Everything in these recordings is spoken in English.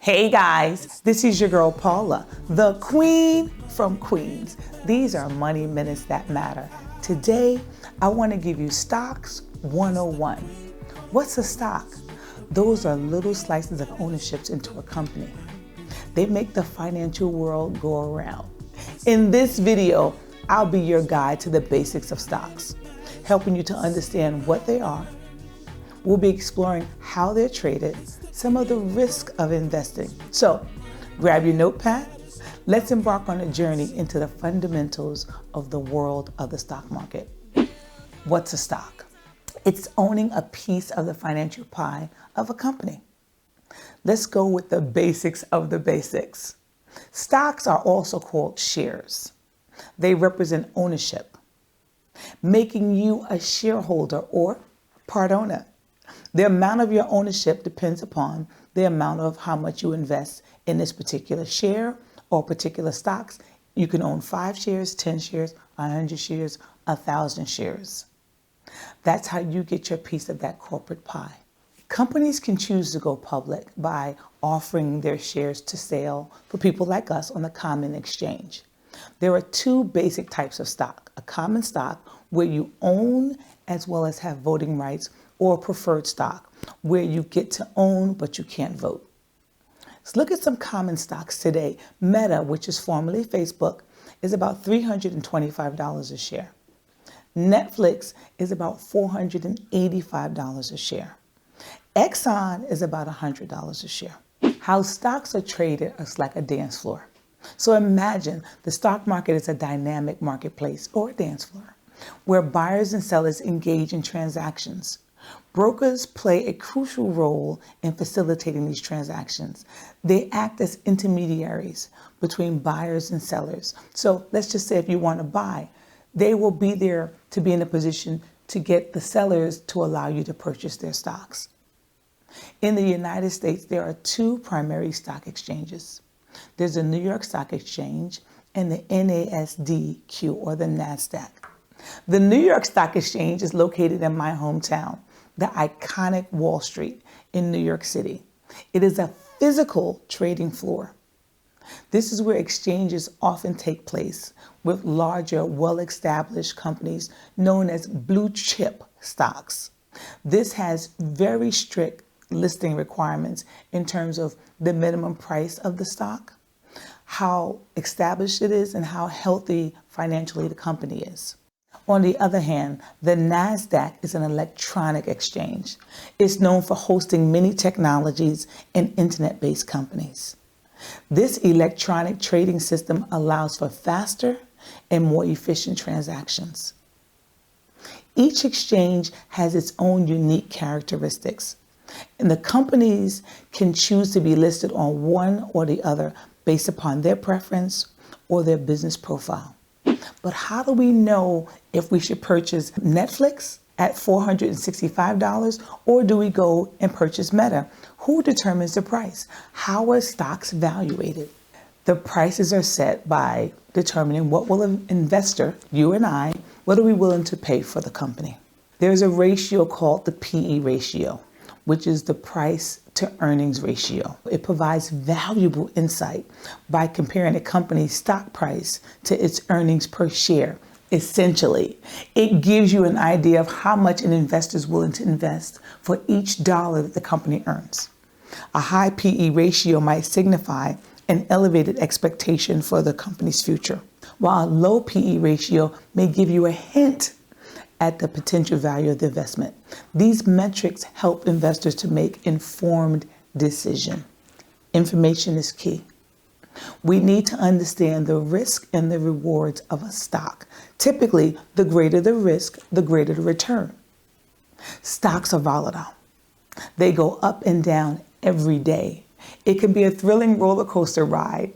Hey guys, this is your girl Paula, the queen from Queens. These are money minutes that matter. Today, I want to give you Stocks 101. What's a stock? Those are little slices of ownerships into a company. They make the financial world go around. In this video, I'll be your guide to the basics of stocks, helping you to understand what they are. We'll be exploring how they're traded, some of the risk of investing. So grab your notepad. Let's embark on a journey into the fundamentals of the world of the stock market. What's a stock? It's owning a piece of the financial pie of a company. Let's go with the basics of the basics. Stocks are also called shares. They represent ownership, making you a shareholder or part owner. The amount of your ownership depends upon the amount of how much you invest in this particular share or particular stocks. You can own 5 shares, 10 shares, 100 shares, 1,000 shares. That's how you get your piece of that corporate pie. Companies can choose to go public by offering their shares to sale for people like us on the common exchange. There are 2 basic types of stock: a common stock where you own as well as have voting rights, or preferred stock where you get to own but you can't vote. Let's look at some common stocks today. Meta, which is formerly Facebook, is about $325 a share. Netflix is about $485 a share. Exxon is about $100 a share. How stocks are traded is like a dance floor. So imagine the stock market is a dynamic marketplace or a dance floor where buyers and sellers engage in transactions. Brokers play a crucial role in facilitating these transactions. They act as intermediaries between buyers and sellers. So let's just say if you want to buy, they will be there to be in a position to get the sellers to allow you to purchase their stocks. In the United States, there are 2 primary stock exchanges. There's the New York Stock Exchange and the NASDQ, or the NASDAQ. The New York Stock Exchange is located in my hometown, the iconic Wall Street in New York City. It is a physical trading floor. This is where exchanges often take place with larger, well-established companies known as blue chip stocks. This has very strict listing requirements in terms of the minimum price of the stock, how established it is, and how healthy financially the company is. On the other hand, the NASDAQ is an electronic exchange. It's known for hosting many technologies and internet-based companies. This electronic trading system allows for faster and more efficient transactions. Each exchange has its own unique characteristics, and the companies can choose to be listed on one or the other based upon their preference or their business profile. But how do we know if we should purchase Netflix at $465 or do we go and purchase Meta? Who determines the price? How are stocks valuated? The prices are set by determining what will an investor, you and I, what are we willing to pay for the company? There's a ratio called the PE ratio, which is the price to earnings ratio. It provides valuable insight by comparing a company's stock price to its earnings per share. Essentially, it gives you an idea of how much an investor is willing to invest for each dollar that the company earns. A high PE ratio might signify an elevated expectation for the company's future, while a low PE ratio may give you a hint at the potential value of the investment. These metrics help investors to make informed decisions. Information is key. We need to understand the risk and the rewards of a stock. Typically, the greater the risk, the greater the return. Stocks are volatile. They go up and down every day. It can be a thrilling roller coaster ride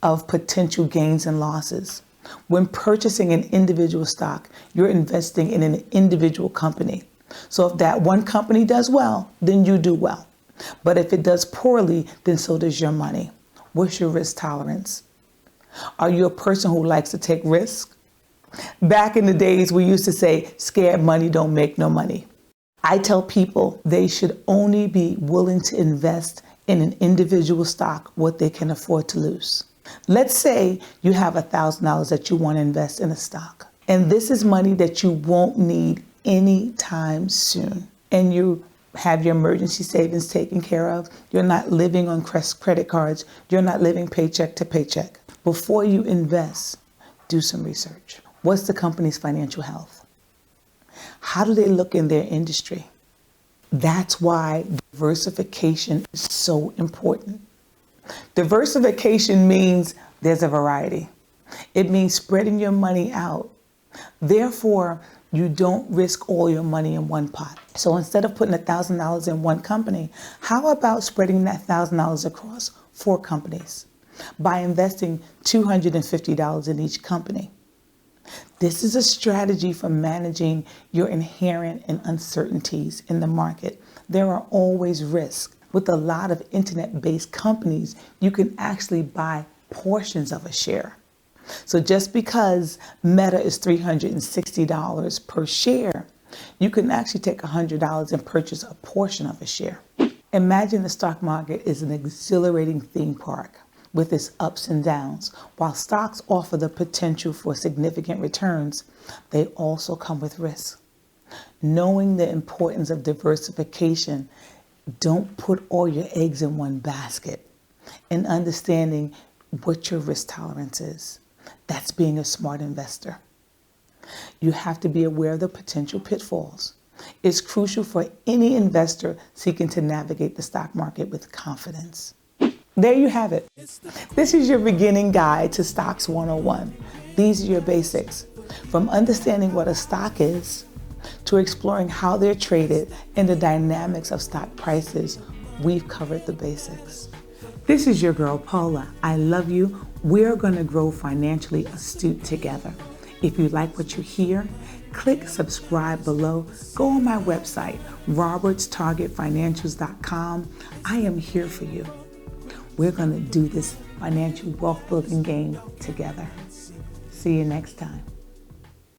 of potential gains and losses. When purchasing an individual stock, you're investing in an individual company. So if that one company does well, then you do well. But if it does poorly, then so does your money. What's your risk tolerance? Are you a person who likes to take risks? Back in the days, we used to say, scared money don't make no money. I tell people they should only be willing to invest in an individual stock what they can afford to lose. Let's say you have $1,000 that you want to invest in a stock, and this is money that you won't need anytime soon, and you have your emergency savings taken care of. You're not living on credit cards. You're not living paycheck to paycheck. Before you invest, do some research. What's the company's financial health? How do they look in their industry? That's why diversification is so important. Diversification means there's a variety. It means spreading your money out. Therefore, you don't risk all your money in one pot. So instead of putting $1,000 in one company, how about spreading that $1,000 across 4 companies by investing $250 in each company? This is a strategy for managing your inherent and uncertainties in the market. There are always risks. With a lot of internet-based companies, you can actually buy portions of a share. So just because Meta is $360 per share, you can actually take $100 and purchase a portion of a share. Imagine the stock market is an exhilarating theme park with its ups and downs. While stocks offer the potential for significant returns, they also come with risks. Knowing the importance of diversification, don't put all your eggs in one basket, and understanding what your risk tolerance is. That's being a smart investor. You have to be aware of the potential pitfalls. It's crucial for any investor seeking to navigate the stock market with confidence. There you have it. This is your beginning guide to Stocks 101. These are your basics. From understanding what a stock is, to exploring how they're traded and the dynamics of stock prices, we've covered the basics. This is your girl, Paula. I love you. We're going to grow financially astute together. If you like what you hear, click subscribe below. Go on my website, robertstargetfinancials.com. I am here for you. We're going to do this financial wealth building game together. See you next time.